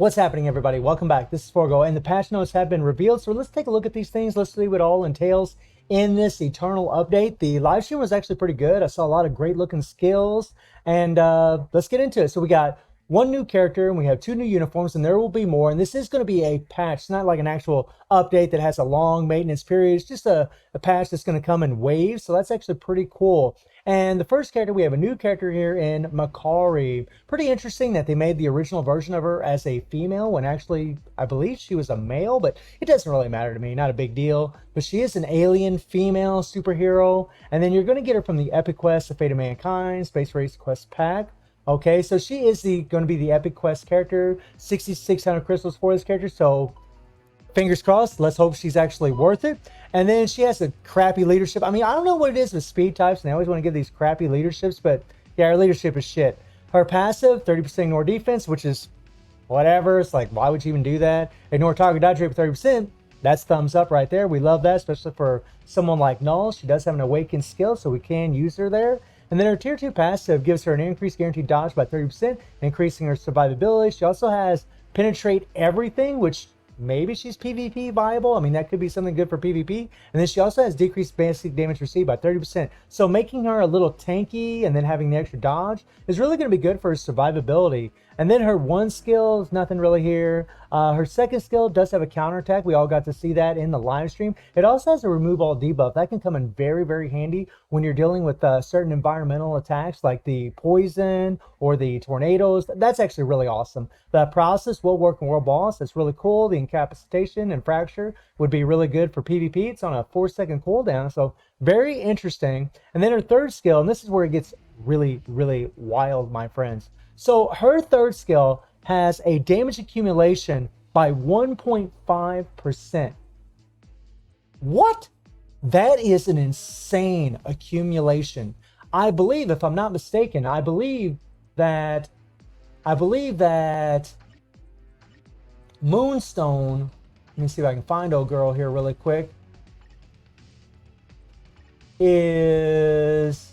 What's happening, everybody? Welcome back. This is Forgo, and the patch notes have been revealed. So let's take a look at these things. Let's see what it all entails in this Eternal update. The live stream was actually pretty good. I saw a lot of great looking skills, and let's get into it. So we got one new character, and we have two new uniforms, and there will be more. And this is going to be a patch. It's not like an actual update that has a long maintenance period. It's just a patch that's going to come in waves. So that's actually pretty cool. And the first character, we have a new character here in Makkari. Pretty interesting that they made the original version of her as a female when actually I believe she was a male, but it doesn't really matter to me, not a big deal. But she is an alien female superhero. And then you're going to get her from the Epic Quest, The Fate of Mankind, Space Race Quest Pack. Okay, so she is going to be the Epic Quest character, 6,600 crystals for this character, so fingers crossed. Let's hope she's actually worth it. And then she has a crappy leadership. I mean, I don't know what it is with speed types, and they always want to give these crappy leaderships, but yeah, her leadership is shit. Her passive, 30% ignore defense, which is whatever. It's like, why would you even do that? Ignore target dodge rate for 30%. That's thumbs up right there. We love that, especially for someone like Null. She does have an awakened skill, so we can use her there. And then her tier 2 passive gives her an increased guaranteed dodge by 30%, increasing her survivability. She also has penetrate everything, which maybe she's PvP viable. I mean, that could be something good for PvP. And then she also has decreased basic damage received by 30%. So making her a little tanky and then having the extra dodge is really going to be good for her survivability. And then her one skill is nothing really here. Her second skill does have a counterattack. We all got to see that in the live stream. It also has a remove all debuff. That can come in very, very handy when you're dealing with certain environmental attacks like the poison or the tornadoes. That's actually really awesome. The paralysis will work in World Boss. That's really cool. The incapacitation and fracture would be really good for PvP. It's on a 4-second cooldown, so very interesting. And then her third skill, and this is where it gets really, really wild, my friends. So her third skill has a damage accumulation by 1.5%. What? That is an insane accumulation. I believe, if I'm not mistaken, I believe that Moonstone, let me see if I can find old girl here really quick, is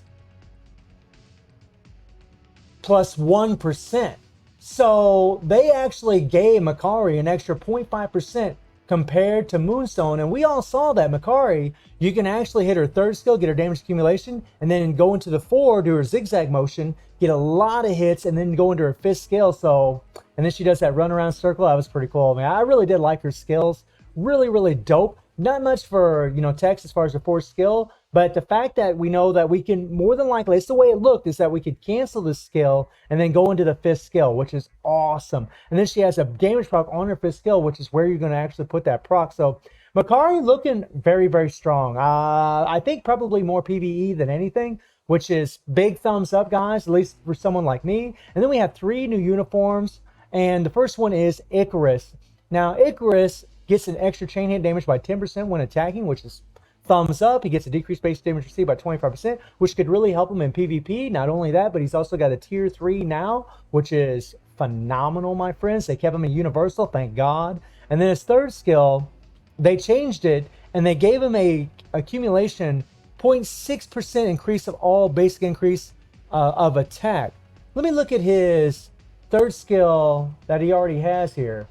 plus 1%. So they actually gave Makari an extra 0.5% compared to Moonstone. And we all saw that Makari, you can actually hit her third skill, get her damage accumulation, and then go into the 4, do her zigzag motion, get a lot of hits, and then go into her fifth skill. So, and then she does that run around circle. That was pretty cool. I mean, I really did like her skills. Really, really dope. Not much for, text as far as her fourth skill, but the fact that we know that we can more than likely, it's the way it looked, is that we could cancel this skill and then go into the fifth skill, which is awesome. And then she has a damage proc on her fifth skill, which is where you're going to actually put that proc. So Makari looking very, very strong. I think probably more PvE than anything, which is big thumbs up, guys, at least for someone like me. And then we have 3 new uniforms, and the first one is Ikaris. Now, Ikaris gets an extra chain hit damage by 10% when attacking, which is thumbs up. He gets a decreased base damage received by 25%, which could really help him in PvP. Not only that, but he's also got a tier 3 now, which is phenomenal, my friends. They kept him a universal, thank God. And then his third skill, they changed it, and they gave him a accumulation 0.6% increase of all basic increase of attack. Let me look at his third skill that he already has here.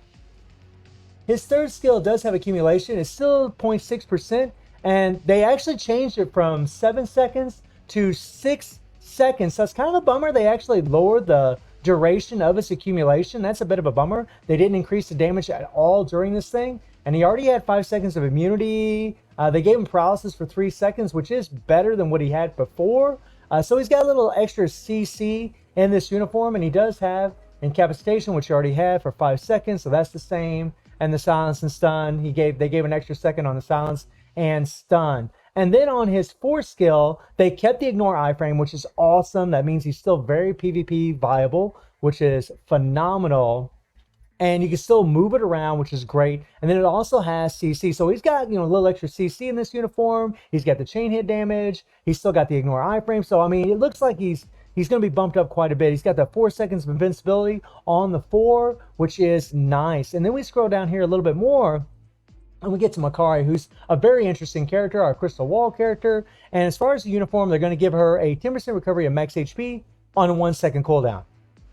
His third skill does have accumulation. It's still 0.6%, and they actually changed it from 7 seconds to 6 seconds. So it's kind of a bummer. They actually lowered the duration of its accumulation. That's a bit of a bummer. They didn't increase the damage at all during this thing, and he already had 5 seconds of immunity. They gave him paralysis for 3 seconds, which is better than what he had before. So he's got a little extra CC in this uniform, and he does have incapacitation, which he already had for 5 seconds, so that's the same. And the silence and stun, they gave an extra second on the silence and stun. And then on his fourth skill, they kept the ignore iframe, which is awesome. That means he's still very PvP viable, which is phenomenal. And you can still move it around, which is great. And then it also has CC. So he's got, a little extra CC in this uniform. He's got the chain hit damage. He's still got the ignore iframe. So, I mean, it looks like he's going to be bumped up quite a bit. He's got the 4 seconds of invincibility on the 4, which is nice. And then we scroll down here a little bit more, and we get to Makari, who's a very interesting character, our Crystal Wall character. And as far as the uniform, they're going to give her a 10% recovery of max HP on a 1 second cooldown.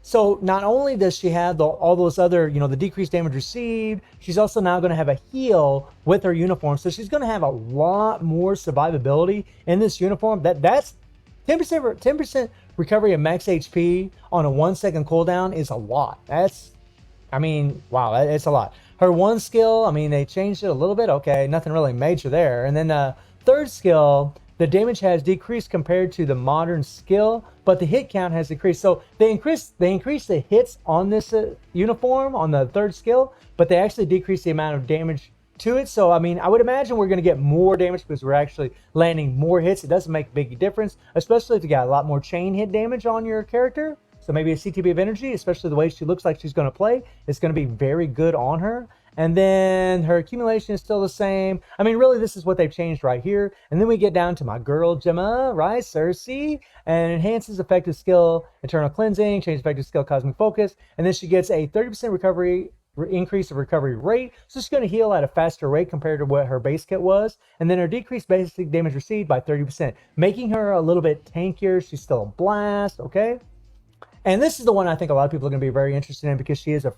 So not only does she have all those other, the decreased damage received, she's also now going to have a heal with her uniform. So she's going to have a lot more survivability in this uniform. That's 10% recovery of max HP on a 1-second cooldown is a lot. Wow, it's a lot. Her one skill, they changed it a little bit. Okay, nothing really major there. And then the third skill, the damage has decreased compared to the modern skill, but the hit count has increased. So they increased the hits on this uniform on the third skill, but they actually decreased the amount of damage to it. So I would imagine we're going to get more damage because we're actually landing more hits. It doesn't make a big difference, especially if you got a lot more chain hit damage on your character. So maybe a CTB of energy, especially the way she looks like she's going to play, is going to be very good on her. And then her accumulation is still the same. Really, this is what they've changed right here. And then we get down to my girl, Gemma, right? Cersei, and enhances effective skill, Eternal Cleansing, changes effective skill, Cosmic Focus. And then she gets a 30% recovery increase of recovery rate. So she's going to heal at a faster rate compared to what her base kit was. And then her decreased basic damage received by 30%, making her a little bit tankier. She's still a blast, okay? And this is the one I think a lot of people are going to be very interested in because she is a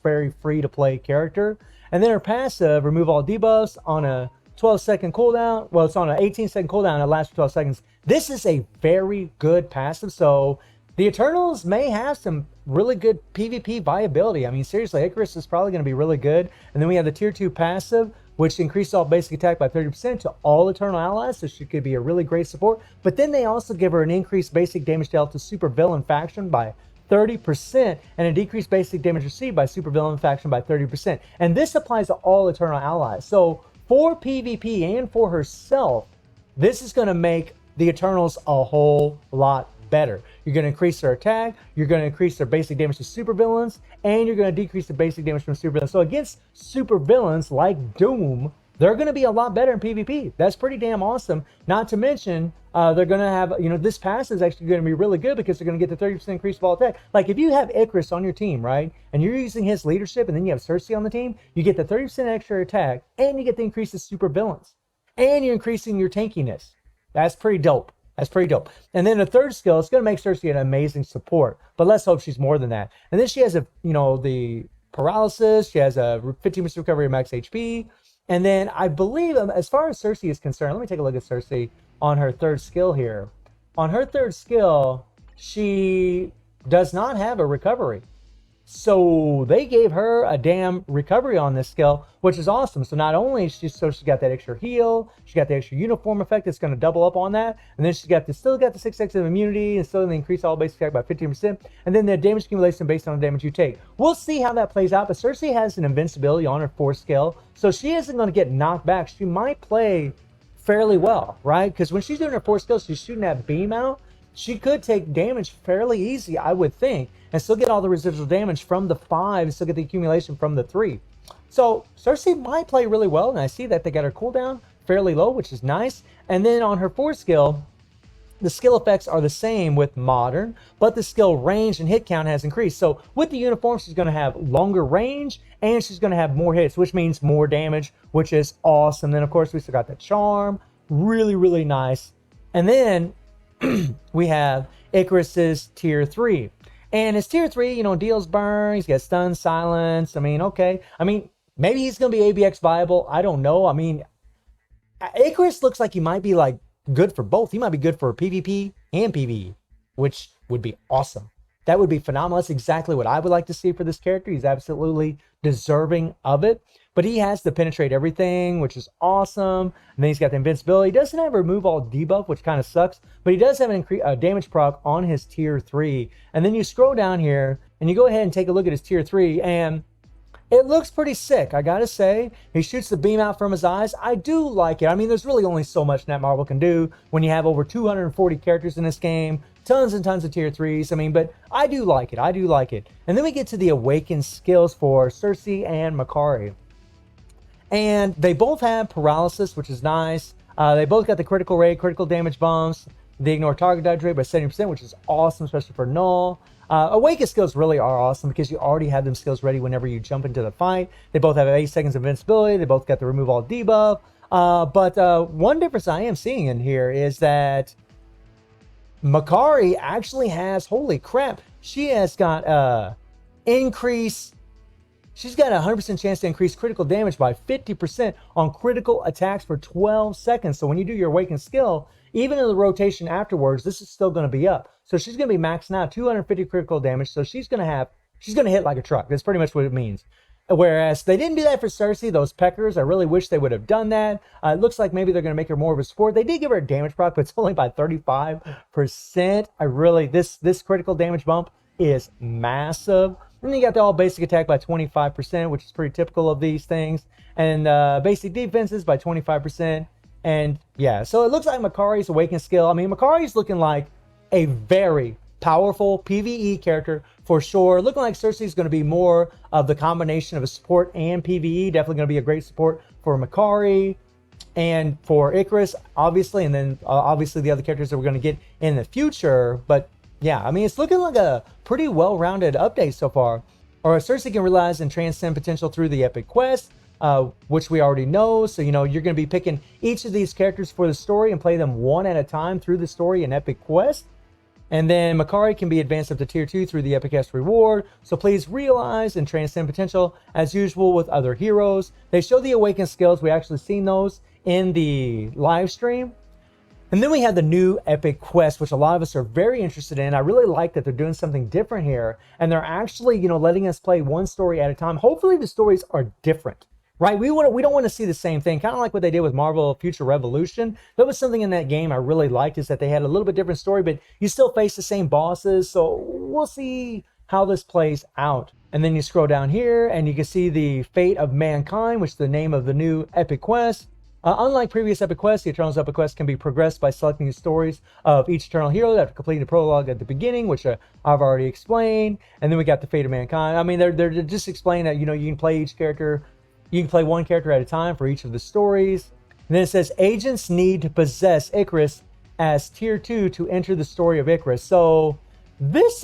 very free-to-play character. And then her passive, remove all debuffs on a 12-second cooldown. Well, it's on an 18-second cooldown and it lasts for 12 seconds. This is a very good passive. So the Eternals may have some really good PvP viability. Seriously, Ikaris is probably going to be really good. And then we have the Tier 2 passive, which increases all basic attack by 30% to all Eternal allies, so she could be a really great support. But then they also give her an increased basic damage dealt to super villain faction by 30% and a decreased basic damage received by super villain faction by 30%. And this applies to all Eternal allies. So for PvP and for herself, this is going to make the Eternals a whole lot better. You're going to increase their attack, you're going to increase their basic damage to supervillains, and you're going to decrease the basic damage from supervillains. So against supervillains like Doom, they're going to be a lot better in PvP. That's pretty damn awesome. Not to mention, they're going to have, this pass is actually going to be really good because they're going to get the 30% increase of all attack. Like if you have Ikaris on your team, right, and you're using his leadership, and then you have Cersei on the team, you get the 30% extra attack, and you get the increase of supervillains, and you're increasing your tankiness. That's pretty dope. That's pretty dope. And then the third skill, it's going to make Cersei an amazing support. But let's hope she's more than that. And then she has the paralysis. She has a 15% recovery of max HP. And then I believe, as far as Cersei is concerned, let me take a look at Cersei on her third skill here. On her third skill, she does not have a recovery. So they gave her a damn recovery on this skill, which is awesome. So not only she got that extra heal, she got the extra uniform effect that's going to double up on that, and then still got the 6x of immunity, and still increase all basic attack by 15%, and then the damage accumulation based on the damage you take. We'll see how that plays out, but Cersei has an invincibility on her 4th skill, so she isn't going to get knocked back. She might play fairly well, right? Because when she's doing her 4th skill, she's shooting that beam out. She could take damage fairly easy, I would think, and still get all the residual damage from the 5 and still get the accumulation from the 3. So Cersei might play really well, and I see that they got her cooldown fairly low, which is nice. And then on her 4th skill, the skill effects are the same with modern, but the skill range and hit count has increased. So with the uniform, she's going to have longer range, and she's going to have more hits, which means more damage, which is awesome. Then, of course, we still got the charm. Really, really nice. And then we have Ikaris's Tier 3. And his Tier 3, deals burn. He's got stun, silence. Okay. Maybe he's going to be ABX viable. I don't know. Ikaris looks like he might be, good for both. He might be good for PvP and PvE, which would be awesome. That would be phenomenal. That's exactly what I would like to see for this character. He's absolutely deserving of it. But he has to penetrate everything, which is awesome. And then he's got the invincibility. He doesn't have a remove all debuff, which kind of sucks. But he does have a damage proc on his Tier 3. And then you scroll down here, and you go ahead and take a look at his Tier 3. And it looks pretty sick, I gotta say. He shoots the beam out from his eyes. I do like it. There's really only so much Netmarble can do when you have over 240 characters in this game. Tons and tons of Tier 3s. But I do like it. I do like it. And then we get to the awakened skills for Cersei and Makkari. And they both have paralysis, which is nice. They both got the critical rate, critical damage bumps. They ignore target dodge rate by 70%, which is awesome, especially for Null. Awakened skills really are awesome because you already have them skills ready whenever you jump into the fight. They both have 8 seconds of invincibility. They both got the remove all debuff. But one difference I am seeing in here is that Makari actually has, holy crap, she has got increase. She's got a 100% chance to increase critical damage by 50% on critical attacks for 12 seconds. So when you do your awakened skill, even in the rotation afterwards, this is still going to be up. So she's going to be maxing out 250 critical damage. So she's going to hit like a truck. That's pretty much what it means. Whereas they didn't do that for Cersei, those peckers. I really wish they would have done that. It looks like maybe they're going to make her more of a support. They did give her a damage proc, but it's only by 35%. This critical damage bump is massive. And then you got the all basic attack by 25%, which is pretty typical of these things. And basic defenses by 25%. And yeah, so it looks like Makkari's awakened skill. I mean, Makkari's looking like a very powerful PvE character for sure. Looking like Cersei's going to be more of the combination of a support and PvE. Definitely going to be a great support for Makkari and for Ikaris, obviously. And then obviously the other characters that we're going to get in the future. But yeah, I mean, it's looking like a pretty well-rounded update so far. Or Cersei can realize and transcend potential through the epic quest, which we already know. So, you're going to be picking each of these characters for the story and play them one at a time through the story and epic quest. And then Makkari can be advanced up to tier 2 through the epic S reward. So please realize and transcend potential as usual with other heroes. They show the awakened skills. We actually seen those in the live stream. And then we have the new epic quest, which a lot of us are very interested in. I really like that they're doing something different here. And they're actually, letting us play one story at a time. Hopefully the stories are different. Right? We don't want to see the same thing, kind of like what they did with Marvel Future Revolution. That was something in that game I really liked, is that they had a little bit different story, but you still face the same bosses. So we'll see how this plays out. And then you scroll down here and you can see the Fate of Mankind, which is the name of the new epic quest. Unlike previous epic quests, the Eternals epic quest can be progressed by selecting the stories of each Eternal hero after completing the prologue at the beginning, which I've already explained. And then we got the Fate of Mankind. I mean, they're just explaining that, you can play each character. You can play one character at a time for each of the stories. And then it says, agents need to possess Ikaris as tier 2 to enter the story of Ikaris. So this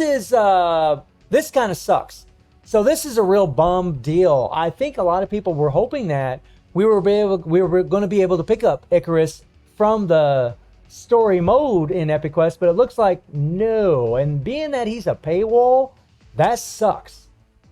kind of sucks. So this is a real bum deal. I think a lot of people were hoping that we were going to be able to pick up Ikaris from the story mode in Epic Quest, but it looks like no. And being that he's a paywall, that sucks.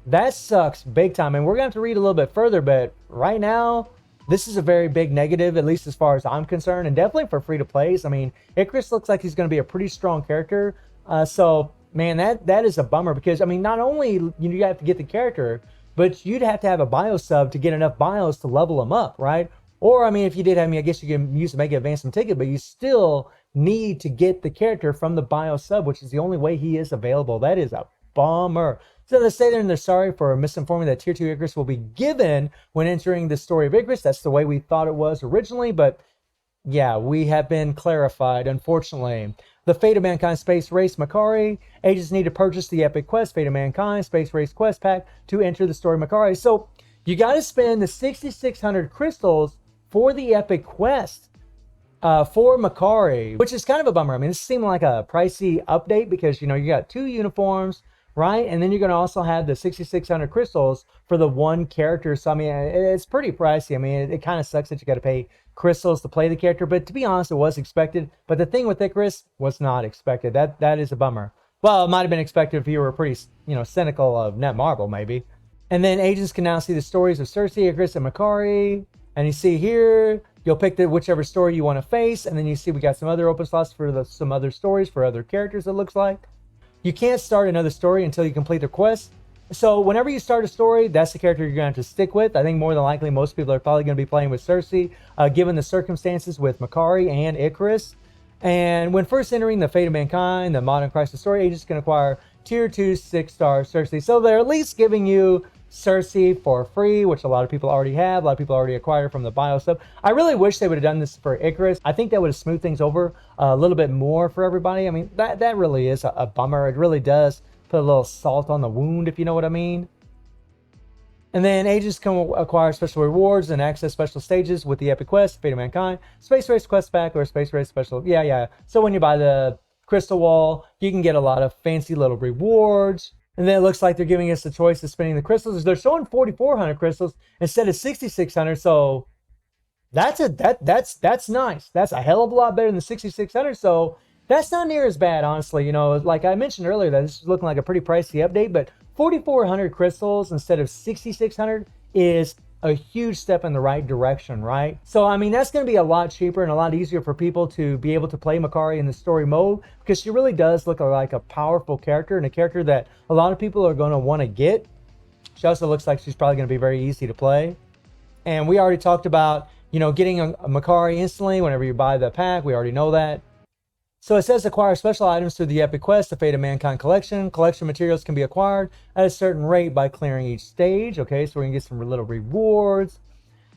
That sucks big time. And we're going to have to read a little bit further, but right now, this is a very big negative, at least as far as I'm concerned, and definitely for free-to-plays. I mean, Ikaris looks like he's going to be a pretty strong character. So, man, that is a bummer because, I mean, not only you have to get the character, but you'd have to have a bio sub to get enough bios to level him up, right? Or, I mean, if you did have me, I guess you can use the Mega Advancement ticket, but you still need to get the character from the bio sub, which is the only way he is available. That is a bummer. So they say there and they're sorry for misinforming that Tier 2 Ikaris will be given when entering the story of Ikaris. That's the way we thought it was originally, but yeah, we have been clarified, unfortunately. The Fate of Mankind Space Race Makari. Agents need to purchase the Epic Quest Fate of Mankind Space Race Quest Pack to enter the story of Makari. So you got to spend the 6,600 crystals for the Epic Quest for Makari, which is kind of a bummer. I mean, this seemed like a pricey update because, you got 2 uniforms, right? And then you're going to also have the 6,600 crystals for the one character. So, I mean, it's pretty pricey. I mean, it kind of sucks that you got to pay crystals to play the character. But to be honest, it was expected. But the thing with Ikaris was not expected. That is a bummer. Well, it might have been expected if you were pretty, cynical of Netmarble, maybe. And then agents can now see the stories of Cersei, Ikaris, and Makari. And you see here, you'll pick whichever story you want to face. And then you see we got some other open slots for some other stories for other characters, it looks like. You can't start another story until you complete the quest. So whenever you start a story, that's the character you're going to have to stick with. I think more than likely most people are probably going to be playing with Cersei, given the circumstances with Makari and Ikaris. And when first entering the Fate of Mankind, the Modern Crisis story, agents can acquire Tier 2 6-star Cersei. So they're at least giving you Cersei for free, which a lot of people already have. A lot of people already acquired from the bio sub. I really wish they would have done this for Ikaris. I think that would have smoothed things over a little bit more for everybody. I mean, that really is a bummer. It really does put a little salt on the wound, if you know what I mean. And then agents can acquire special rewards and access special stages with the Epic Quest, Fate of Mankind, Space Race Quest Pack, or Space Race Special. Yeah. So when you buy the Crystal Wall, you can get a lot of fancy little rewards. And then it looks like they're giving us the choice of spending the crystals. They're showing 4,400 crystals instead of 6,600. So that's nice. That's a hell of a lot better than the 6,600. So That's not near as bad, honestly. You know, like I mentioned earlier, that this is looking like a pretty pricey update, but 4,400 crystals instead of 6,600 is a huge step in the right direction, right? So, I mean, that's going to be a lot cheaper and a lot easier for people to be able to play Makkari in the story mode, because she really does look like a powerful character and a character that a lot of people are going to want to get. She also looks like she's probably going to be very easy to play. And we already talked about, you know, getting a Makkari instantly whenever you buy the pack. We already know that. So it says acquire special items through the Epic Quest, the Fate of Mankind collection. Collection materials can be acquired at a certain rate by clearing each stage. Okay, so we're going to get some little rewards.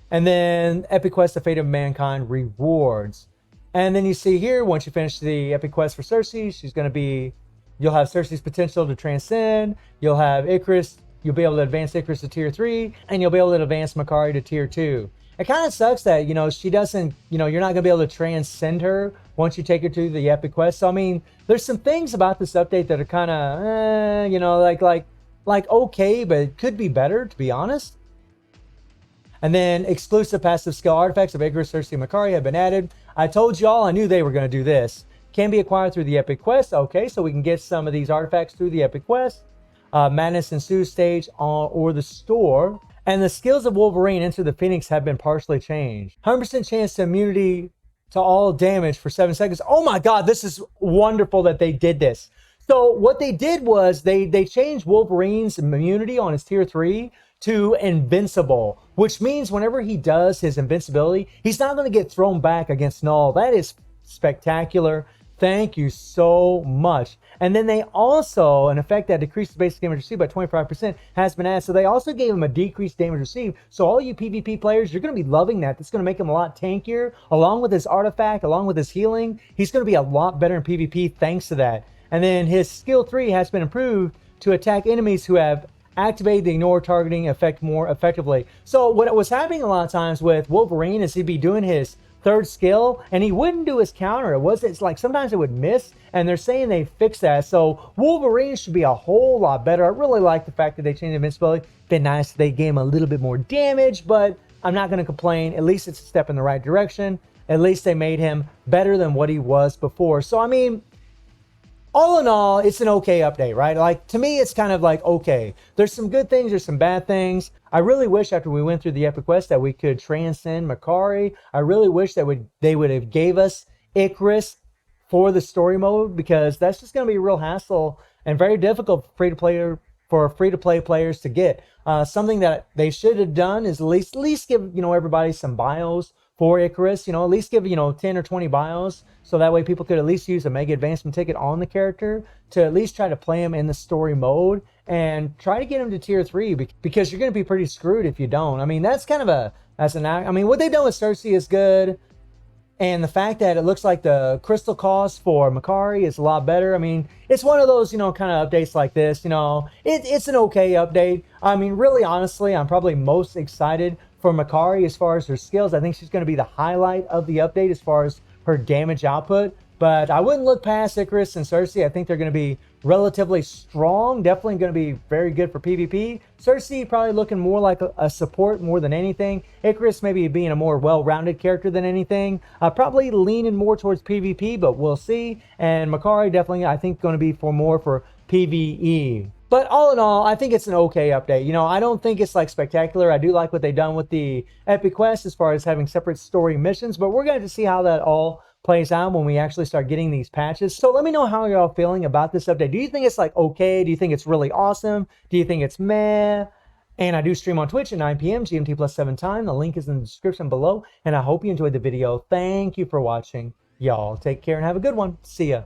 And then Epic Quest, the Fate of Mankind rewards. And then you see here, once you finish the Epic Quest for Cersei, she's going to be, you'll have Cersei's potential to transcend. You'll have Ikaris, you'll be able to advance Ikaris to tier 3. And you'll be able to advance Makkari to tier 2. It kind of sucks that, you know, she doesn't, you know, you're not going to be able to transcend her once you take her to the Epic Quest. So, I mean, there's some things about this update that are kind of, you know, like okay, but it could be better, to be honest. And then exclusive passive skill artifacts of Ikaris, Cersei, and Makkari have been added. I told y'all, I knew they were going to do this. Can be acquired through the Epic Quest. Okay, so we can get some of these artifacts through the Epic Quest. Madness Ensues stage or the store. And the skills of Wolverine Enter the Phoenix have been partially changed. 100% chance to immunity to all damage for 7 seconds. Oh my God, this is wonderful that they did this. So what they did was they changed Wolverine's immunity on his tier 3 to invincible, which means whenever he does his invincibility, he's not going to get thrown back against Null. That is spectacular. Thank you so much. And then they also, an effect that decreases basic damage received by 25% has been added. So they also gave him a decreased damage received. So all you PvP players, you're going to be loving that. That's going to make him a lot tankier. Along with his artifact, along with his healing, he's going to be a lot better in PvP thanks to that. And then his skill 3 has been improved to attack enemies who have activated the ignore targeting effect more effectively. So what was happening a lot of times with Wolverine is he'd be doing his 3rd skill and he wouldn't do his counter. It's like sometimes it would miss, and they're saying they fixed that. So Wolverine should be a whole lot better. I really like the fact that they changed invincibility. Been nice if they gave him a little bit more damage, but I'm not going to complain. At least it's a step in the right direction. At least they made him better than what he was before. So I mean, all in all, it's an okay update, right? Like, to me, it's kind of like, okay, there's some good things, there's some bad things. I really wish after we went through the Epic Quest that we could transcend Makkari. I really wish that they would have gave us Ikaris for the story mode, because that's just going to be a real hassle and very difficult for free-to-play players to get. Something that they should have done is at least give, you know, everybody some bios for Ikaris, you know, at least give, you know, 10 or 20 bios, so that way people could at least use a mega advancement ticket on the character to at least try to play him in the story mode and try to get him to tier 3, because you're going to be pretty screwed if you don't. I mean, that's kind of I mean, what they've done with Cersei is good, and the fact that it looks like the crystal cost for Makkari is a lot better. I mean, it's one of those, you know, kind of updates like this, you know, it's an okay update. I mean, really, honestly, I'm probably most excited for Makkari as far as her skills. I think she's going to be the highlight of the update as far as her damage output. But I wouldn't look past Ikaris and Cersei. I think they're going to be relatively strong. Definitely going to be very good for PvP. Cersei probably looking more like a support more than anything. Ikaris maybe being a more well-rounded character than anything. Probably leaning more towards PvP, but we'll see. And Makkari definitely, I think, going to be more for PvE. But all in all, I think it's an okay update. You know, I don't think it's like spectacular. I do like what they've done with the Epic Quest as far as having separate story missions, but we're going to see how that all plays out when we actually start getting these patches. So let me know how you're all feeling about this update. Do you think it's like okay? Do you think it's really awesome? Do you think it's meh? And I do stream on Twitch at 9 p.m. GMT plus 7 time. The link is in the description below. And I hope you enjoyed the video. Thank you for watching. Y'all take care and have a good one. See ya.